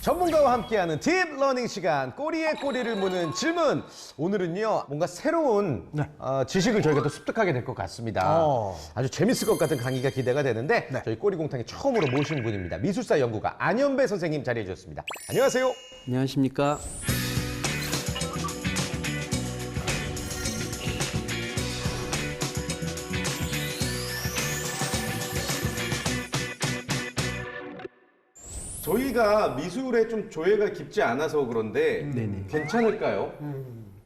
전문가와 함께하는 딥 러닝 시간, 꼬리에 꼬리를 무는 질문. 오늘은요, 뭔가 새로운 지식을 저희가 또 습득하게 될 것 같습니다. 아주 재밌을 것 같은 강의가 기대가 되는데 저희 꼬리공탕에 처음으로 모신 분입니다. 미술사 연구가 안현배 선생님 자리해 주셨습니다. 안녕하세요. 안녕하십니까. 저희가 미술에 좀 조예가 깊지 않아서 그런데 괜찮을까요?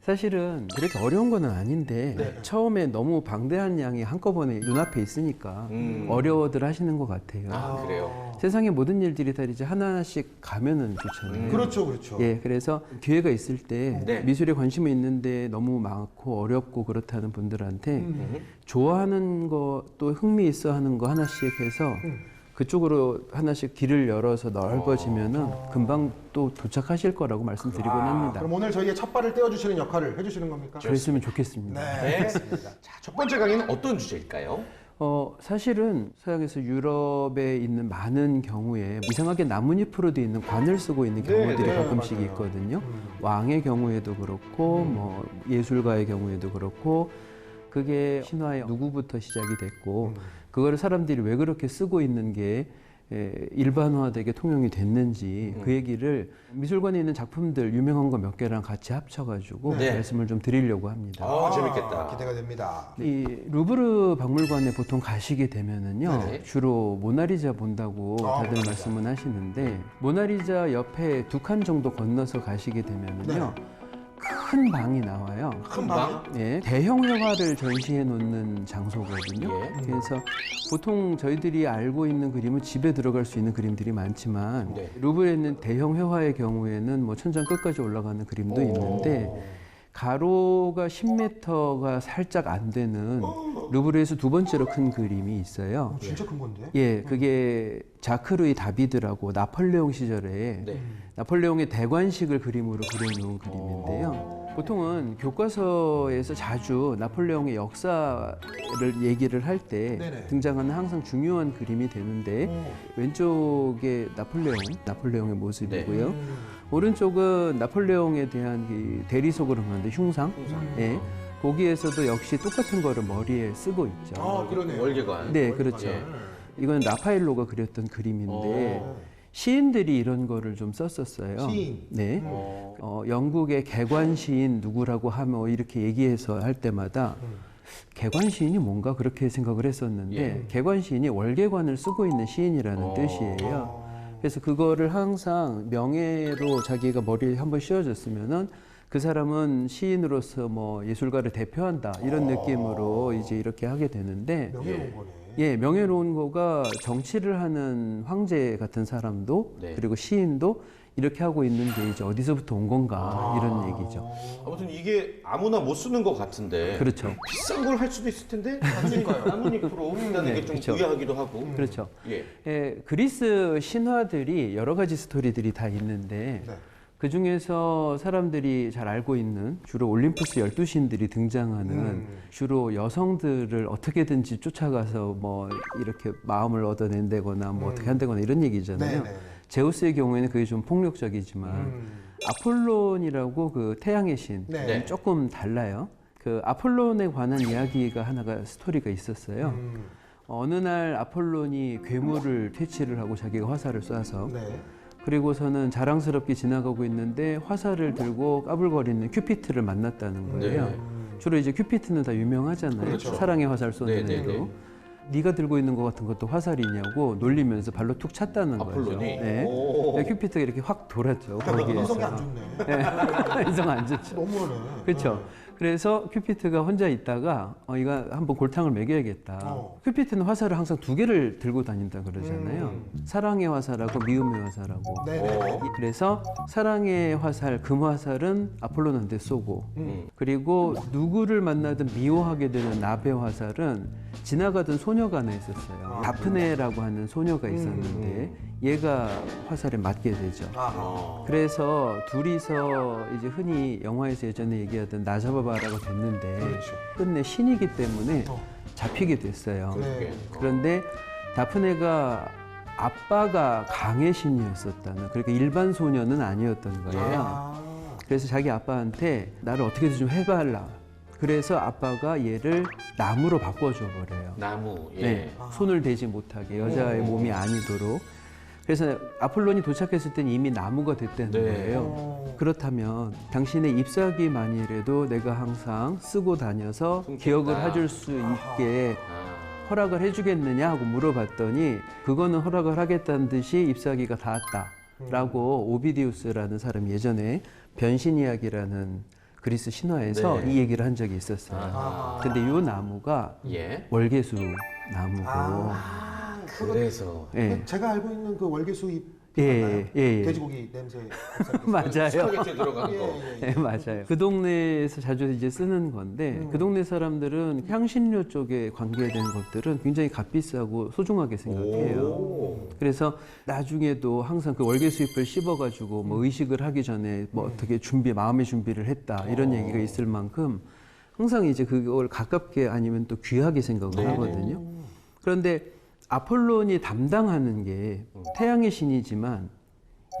사실은 그렇게 어려운 건 아닌데 처음에 너무 방대한 양이 한꺼번에 눈앞에 있으니까 어려워들 하시는 것 같아요. 아, 그래요? 세상의 모든 일들이 다 이제 하나씩 가면은 좋잖아요. 그렇죠, 그렇죠. 예, 그래서 기회가 있을 때 미술에 관심이 있는데 너무 많고 어렵고 그렇다는 분들한테 좋아하는 거 또 흥미 있어 하는 거 하나씩 해서 그쪽으로 하나씩 길을 열어서 넓어지면은 금방 또 도착하실 거라고 말씀드리곤 합니다. 그럼 오늘 저희의 첫 발을 떼어주시는 역할을 해주시는 겁니까? 그랬으면 좋겠습니다. 네. 자, 첫 번째 강의는 어떤 주제일까요? 사실은 서양에서 유럽에 있는 많은 경우에 이상하게 나뭇잎으로 되어 있는 관을 쓰고 있는 경우들이 가끔씩 있거든요. 왕의 경우에도 그렇고 뭐 예술가의 경우에도 그렇고 그게 신화의 누구부터 시작이 됐고 그거를 사람들이 왜 그렇게 쓰고 있는 게 일반화되게 통용이 됐는지 그 얘기를 미술관에 있는 작품들 유명한 거 몇 개랑 같이 합쳐가지고 말씀을 좀 드리려고 합니다. 재밌겠다. 기대가 됩니다. 이 루브르 박물관에 보통 가시게 되면은요 주로 모나리자 본다고 다들 말씀은 하시는데 모나리자 옆에 2칸 정도 건너서 가시게 되면은요 큰 방이 나와요. 큰 방? 예, 대형 회화를 전시해 놓는 장소거든요. 그래서 보통 저희들이 알고 있는 그림은 집에 들어갈 수 있는 그림들이 많지만 루브르에 있는 대형 회화의 경우에는 뭐 천장 끝까지 올라가는 그림도 있는데 가로가 10m가 살짝 안 되는 루브르에서 2번째로 큰 그림이 있어요. 진짜 큰 건데? 예, 그게 자크르의 다비드라고 나폴레옹 시절에 나폴레옹의 대관식을 그림으로 그려놓은 그림인데요. 보통은 교과서에서 자주 나폴레옹의 역사를 얘기를 할 때 등장하는 항상 중요한 그림이 되는데 왼쪽에 나폴레옹의 모습이고요. 오른쪽은 나폴레옹에 대한 그 대리석으로 하는데 흉상. 예. 거기에서도 역시 똑같은 거를 머리에 쓰고 있죠. 그러네요. 월계관. 네, 그렇죠. 이건 라파엘로가 그렸던 그림인데 시인들이 이런 거를 좀 썼었어요. 시인. 네. 영국의 개관 시인 누구라고 하면 이렇게 얘기해서 할 때마다 개관 시인이 뭔가 그렇게 생각을 했었는데 개관 시인이 월계관을 쓰고 있는 시인이라는 뜻이에요. 그래서 그거를 항상 명예로 자기가 머리에 한번 씌워줬으면은 그 사람은 시인으로서 뭐 예술가를 대표한다 이런 느낌으로 이제 이렇게 하게 되는데 명예로운 거네. 예, 명예로운 거가 정치를 하는 황제 같은 사람도 그리고 시인도 이렇게 하고 있는 게 이제 어디서부터 온 건가 이런 얘기죠. 아무튼 이게 아무나 못 쓰는 것 같은데 그렇죠. 비싼 걸 할 수도 있을 텐데 나뭇잎으로 한다는 게 좀 그렇죠. 의아하기도 하고. 그렇죠. 예. 예, 그리스 신화들이 여러 가지 스토리들이 다 있는데 그 중에서 사람들이 잘 알고 있는 주로 올림푸스 12신들이 등장하는 주로 여성들을 어떻게든지 쫓아가서 뭐 이렇게 마음을 얻어낸다거나 뭐 어떻게 한다거나 이런 얘기잖아요. 제우스의 경우에는 그게 좀 폭력적이지만 아폴론이라고 그 태양의 신 조금 달라요. 그 아폴론에 관한 이야기가 하나가 스토리가 있었어요. 어느 날 아폴론이 괴물을 퇴치를 하고 자기가 화살을 쏴서 그리고서는 자랑스럽게 지나가고 있는데 화살을 들고 까불거리는 큐피트를 만났다는 거예요. 주로 이제 큐피트는 다 유명하잖아요. 사랑의 화살 쏘는 애로. 네가 들고 있는 것 같은 것도 화살이냐고 놀리면서 발로 툭 찼다는 아폴론이? 거죠. 네. 큐피트가 이렇게 확 돌았죠. 거기에서. 인성이 안 좋네. 네. 인성 안 좋죠. 너무하네. 그렇죠. 그래서 큐피트가 혼자 있다가 이거 한번 골탕을 먹여야겠다. 큐피트는 화살을 항상 2개를 들고 다닌다 그러잖아요. 사랑의 화살하고 미움의 화살하고. 그래서 사랑의 화살, 금화살은 아폴론한테 쏘고 그리고 누구를 만나든 미워하게 되는 나베 화살은 지나가던 소녀가 하나 있었어요. 다프네라고 하는 소녀가 있었는데 얘가 화살에 맞게 되죠. 그래서 둘이서 이제 흔히 영화에서 예전에 얘기하던 나 잡아봐라가 됐는데 끝내 신이기 때문에 잡히게 됐어요. 그런데 다프네가 아빠가 강의 신이었었다는, 그러니까 일반 소녀는 아니었던 거예요. 그래서 자기 아빠한테 나를 어떻게든 좀 해달라. 그래서 아빠가 얘를 나무로 바꿔줘 버려요. 나무. 예. 네, 손을 대지 못하게 여자의 몸이 아니도록. 그래서 아폴론이 도착했을 때는 이미 나무가 됐다는 네. 거예요. 그렇다면 당신의 ip사기만이라도 내가 항상 쓰고 다녀서 숨겼다. 기억을 해줄 수 있게 아. 허락을 해주겠느냐 하고 물어봤더니 그거는 허락을 하겠다는 듯이 ip사기가 닿았다라고 오비디우스라는 사람이 예전에 변신 이야기라는 그리스 신화에서 네. 이 얘기를 한 적이 있었어요. 아하. 근데 이 나무가 예. 월계수 나무고 그래서 예. 제가 알고 있는 그 월계수 잎 예, 맞나요? 예. 돼지고기 냄새. 맞아요. 스파게티 들어간 거. 네, 맞아요. 그 동네에서 자주 이제 쓰는 건데 그 동네 사람들은 향신료 쪽에 관계된 것들은 굉장히 값비싸고 소중하게 생각해요. 오. 그래서 나중에도 항상 그 월계수잎을 씹어가지고 뭐 의식을 하기 전에 뭐 어떻게 마음의 준비를 했다 이런 얘기가 있을 만큼 항상 이제 그걸 가깝게 아니면 또 귀하게 생각을 하거든요. 그런데 아폴론이 담당하는 게 태양의 신이지만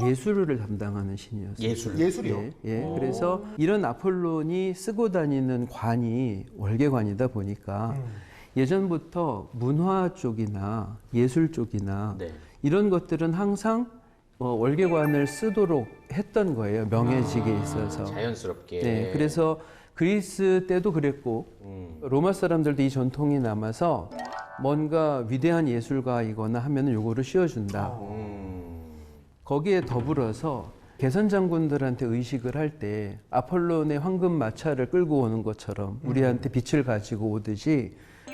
예술을 담당하는 신이었어요. 예술이요? 예, 예. 그래서 이런 아폴론이 쓰고 다니는 관이 월계관이다 보니까 예전부터 문화 쪽이나 예술 쪽이나 네. 이런 것들은 항상 월계관을 쓰도록 했던 거예요. 명예직에 있어서. 자연스럽게. 네, 그래서 그리스 때도 그랬고 로마 사람들도 이 전통이 남아서 뭔가 위대한 예술가이거나 하면은 요거를 씌워준다. 거기에 더불어서 개선 장군들한테 의식을 할 때 아폴론의 황금 마차를 끌고 오는 것처럼 우리한테 빛을 가지고 오듯이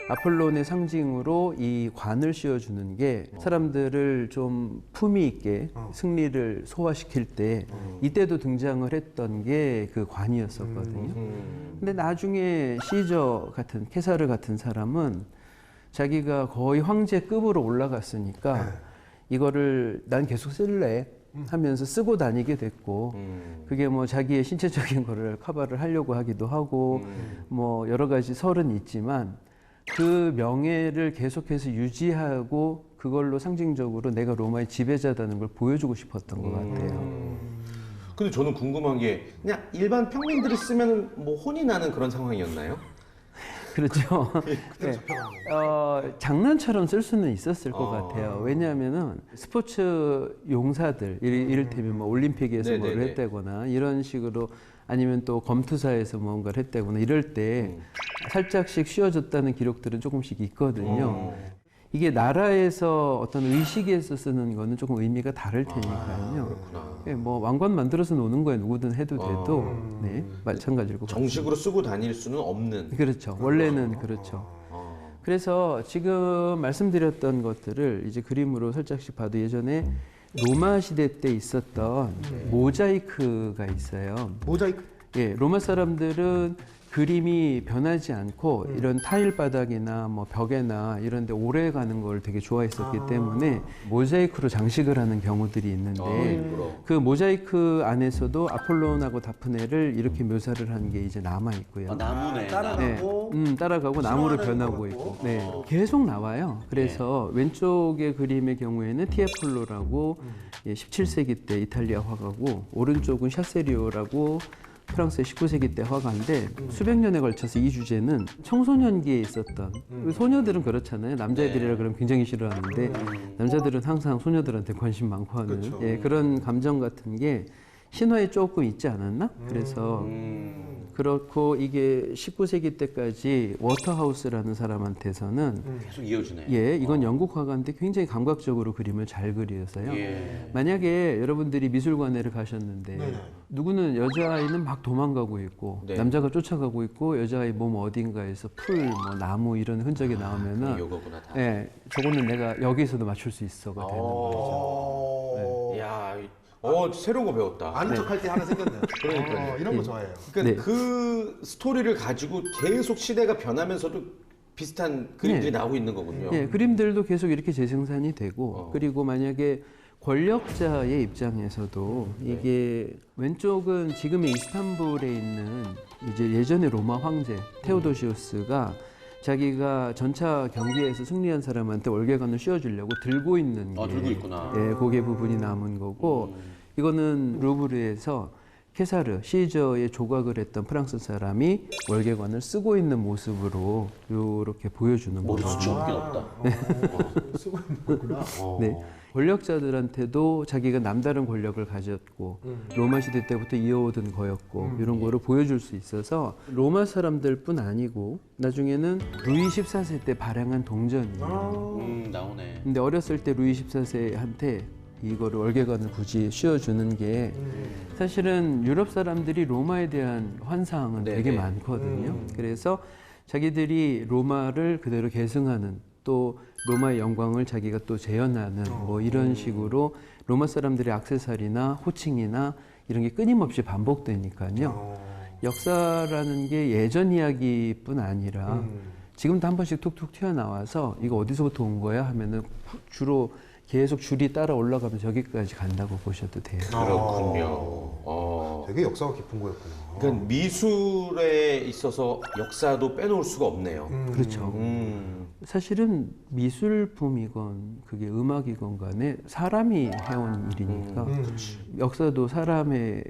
아폴론의 상징으로 이 관을 씌워주는 게 사람들을 좀 품위 있게 승리를 소화시킬 때 이때도 등장을 했던 게 그 관이었었거든요. 근데 나중에 시저 같은 케사르 같은 사람은 자기가 거의 황제급으로 올라갔으니까 이거를 난 계속 쓸래 하면서 쓰고 다니게 됐고 그게 뭐 자기의 신체적인 거를 커버를 하려고 하기도 하고 뭐 여러 가지 설은 있지만 그 명예를 계속해서 유지하고 그걸로 상징적으로 내가 로마의 지배자다는 걸 보여주고 싶었던 것 같아요. 근데 저는 궁금한 게 그냥 일반 평민들이 쓰면 뭐 혼이 나는 그런 상황이었나요? 그렇죠. 네. 장난처럼 쓸 수는 있었을 것 같아요. 왜냐하면은 스포츠 용사들, 이를테면 뭐 올림픽에서 네네네. 뭘 했다거나 이런 식으로 아니면 또 검투사에서 뭔가를 했다거나 이럴 때 살짝씩 씌워줬다는 기록들은 조금씩 있거든요. 이게 나라에서 어떤 의식에서 쓰는 거는 조금 의미가 다를 테니까요. 그렇구나. 예, 뭐 왕관 만들어서 노는 거에 누구든 해도 돼도 네, 마찬가지일 것 같습니다. 정식으로 쓰고 다닐 수는 없는. 그렇죠. 원래는 그렇죠. 그래서 지금 말씀드렸던 것들을 이제 그림으로 살짝씩 봐도 예전에 로마 시대 때 있었던 모자이크가 있어요. 모자이크. 예, 로마 사람들은 그림이 변하지 않고 이런 타일 바닥이나 뭐 벽에나 이런 데 오래 가는 걸 되게 좋아했었기 때문에 모자이크로 장식을 하는 경우들이 있는데 일부러. 그 모자이크 안에서도 아폴론하고 다프네를 이렇게 묘사를 한 게 이제 남아 있고요. 나무네. 따라가고 따라가고 나무로 신화하는 변하고 거 있고, 있고. 네, 계속 나와요. 그래서 왼쪽의 그림의 경우에는 티에폴로라고 17세기 때 이탈리아 화가고, 오른쪽은 샤세리오라고 프랑스의 19세기 때 화가인데 수백 년에 걸쳐서 이 주제는 청소년기에 있었던 소녀들은 그렇잖아요. 남자애들이라 그러면 굉장히 싫어하는데 남자들은 항상 소녀들한테 관심 많고 하는 그렇죠. 예, 그런 감정 같은 게 신화에 조금 있지 않았나? 그래서 그렇고 이게 19세기 때까지 워터하우스라는 사람한테서는 계속 이어지네. 예, 이건 영국 화가인데 굉장히 감각적으로 그림을 잘 그리어서요. 예. 만약에 여러분들이 미술관에를 가셨는데 네네. 누구는 여자아이는 막 도망가고 있고 네. 남자가 쫓아가고 있고 여자아이 몸 어딘가에서 풀, 뭐 나무 이런 흔적이 나오면은 요거구나 다. 예, 저거는 내가 여기서도 맞출 수 있어가 되는 거죠. 야, 새로운 거 배웠다. 아는 척할 때 하나 생겼네요. 그러니까요. 이런 거 좋아해요. 그러니까 네. 그 스토리를 가지고 계속 시대가 변하면서도 비슷한 그림들이 네. 나오고 있는 거군요. 예, 그림들도 계속 이렇게 재생산이 되고 그리고 만약에 권력자의 입장에서도 이게 왼쪽은 지금의 이스탄불에 있는 이제 예전의 로마 황제 테오도시우스가 자기가 전차 경기에서 승리한 사람한테 월계관을 씌워주려고 들고 있는 게 들고 있구나. 예, 고개 부분이 남은 거고 이거는 루브르에서 케사르 시저의 조각을 했던 프랑스 사람이 월계관을 쓰고 있는 모습으로 이렇게 보여주는 머리 거죠. 숱이 없긴 없다. 쓰고 있는 거구나. 네. 권력자들한테도 자기가 남다른 권력을 가졌고 로마 시대 때부터 이어오던 거였고 이런 거를 보여줄 수 있어서 로마 사람들뿐 아니고 나중에는 루이 14세 때 발행한 동전이에요. 나오네. 근데 어렸을 때 루이 14세한테 이거를 월계관을 굳이 씌워주는 게 사실은 유럽 사람들이 로마에 대한 환상은 되게 네네. 많거든요. 그래서 자기들이 로마를 그대로 계승하는 또 로마의 영광을 자기가 또 재현하는 뭐 이런 식으로 로마 사람들의 액세서리나 호칭이나 이런 게 끊임없이 반복되니까요. 역사라는 게 예전 이야기뿐 아니라 지금도 한 번씩 툭툭 튀어나와서 이거 어디서부터 온 거야 하면은 주로 계속 줄이 따라 올라가면서 여기까지 간다고 보셔도 돼요. 그렇군요. 되게 역사가 깊은 거였구나. 그러니까 미술에 있어서 역사도 빼놓을 수가 없네요. 그렇죠. 사실은 미술품이건 그게 음악이건 간에 사람이 해온 일이니까 역사도 사람의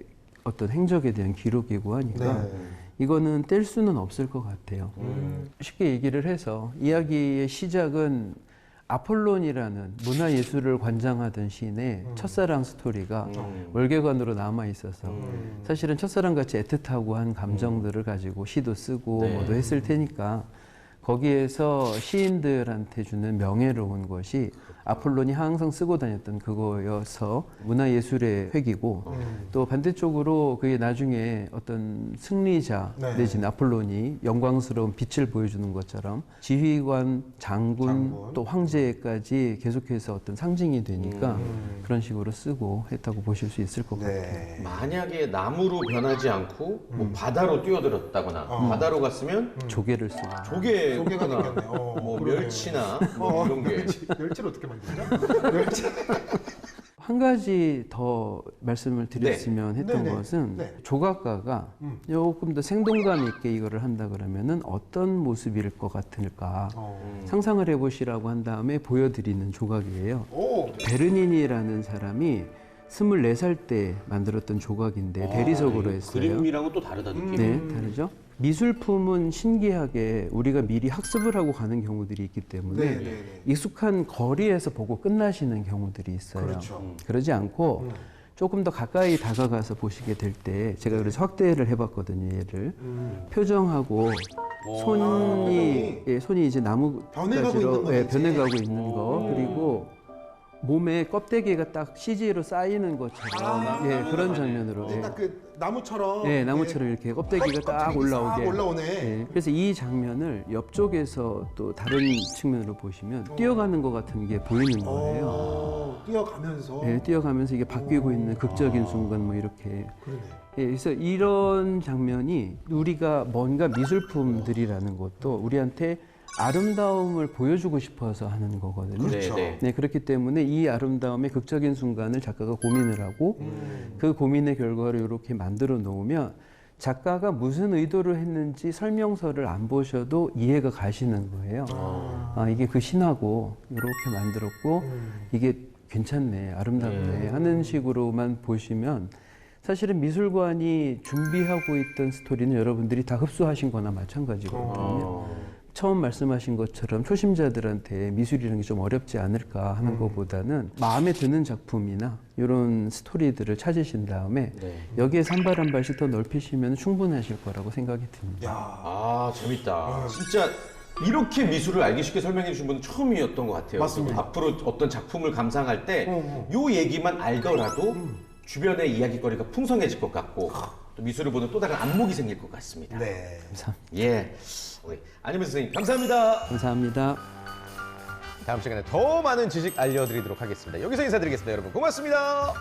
어떤 행적에 대한 기록이고 하니까 네. 이거는 뗄 수는 없을 것 같아요. 쉽게 얘기를 해서 이야기의 시작은 아폴론이라는 문화예술을 관장하던 시인의 첫사랑 스토리가 월계관으로 남아 있어서 사실은 첫사랑같이 애틋하고 한 감정들을 가지고 시도 쓰고 네. 뭐도 했을 테니까 거기에서 시인들한테 주는 명예로운 것이 아폴론이 항상 쓰고 다녔던 그거여서 문화예술의 획이고 또 반대쪽으로 그게 나중에 어떤 승리자 네. 내지는 아폴론이 영광스러운 빛을 보여주는 것처럼 지휘관, 장군, 또 황제까지 계속해서 어떤 상징이 되니까 그런 식으로 쓰고 했다고 보실 수 있을 것 같아요. 네. 만약에 나무로 변하지 않고 뭐 바다로 뛰어들었다거나 바다로 갔으면 조개를 쓰고 조개 조개가 거나 생겼네. 뭐 그러네. 멸치나 뭐 이런 게 멸치를 어떻게 만들죠? 멸치. 한 가지 더 말씀을 드렸으면 했던 네네. 것은 네. 조각가가 조금 더 생동감 있게 이거를 한다 그러면은 어떤 모습일 것 같을까 상상을 해보시라고 한 다음에 보여드리는 조각이에요. 오. 베르니니라는 사람이 24살 때 만들었던 조각인데 대리석으로 했어요. 그림이랑은 또 다르다 느낌이. 네, 다르죠. 미술품은 신기하게 우리가 미리 학습을 하고 가는 경우들이 있기 때문에 네, 네, 네. 익숙한 거리에서 보고 끝나시는 경우들이 있어요. 그렇죠. 그러지 않고 조금 더 가까이 다가가서 보시게 될 때 제가 그래서 확대를 해봤거든요. 얘를 표정하고 손이 예, 손이 이제 나무 변해가고 있는 거죠, 이제. 변해가고 있는 거 그리고 몸에 껍데기가 딱 CG로 쌓이는 것처럼 예, 그런 장면으로 예. 딱 그 나무처럼. 네, 나무처럼 이렇게 껍데기가 딱 껍데기 올라오게. 싹 올라오네. 네, 그래서 이 장면을 옆쪽에서 또 다른 측면으로 보시면 뛰어가는 것 같은 게 보이는 거예요. 뛰어가면서. 네, 뛰어가면서 이게 바뀌고 있는 극적인 순간 뭐 이렇게. 그러네. 예, 그래서 이런 장면이 우리가 뭔가 미술품들이라는 것도 우리한테 아름다움을 보여주고 싶어서 하는 거거든요. 그렇죠. 네, 네. 네, 그렇기 때문에 이 아름다움의 극적인 순간을 작가가 고민을 하고 그 고민의 결과를 이렇게 만들어 놓으면 작가가 무슨 의도를 했는지 설명서를 안 보셔도 이해가 가시는 거예요. 아, 이게 그 신하고 이렇게 만들었고 이게 괜찮네, 아름답네 하는 식으로만 보시면 사실은 미술관이 준비하고 있던 스토리는 여러분들이 다 흡수하신 거나 마찬가지거든요. 처음 말씀하신 것처럼 초심자들한테 미술이라는 게 좀 어렵지 않을까 하는 것보다는 마음에 드는 작품이나 이런 스토리들을 찾으신 다음에 네. 여기에 한 발 한 발씩 더 넓히시면 충분하실 거라고 생각이 듭니다. 야. 아 재밌다. 진짜 이렇게 미술을 알기 쉽게 설명해 주신 분은 처음이었던 것 같아요. 맞습니다. 앞으로 어떤 작품을 감상할 때 요 얘기만 알더라도 주변의 이야기거리가 풍성해질 것 같고 또 미술을 보는 또 다른 안목이 생길 것 같습니다. 네. 예, 우리 안현민 선생님 감사합니다. 감사합니다. 다음 시간에 더 많은 지식 알려드리도록 하겠습니다. 여기서 인사드리겠습니다. 여러분 고맙습니다.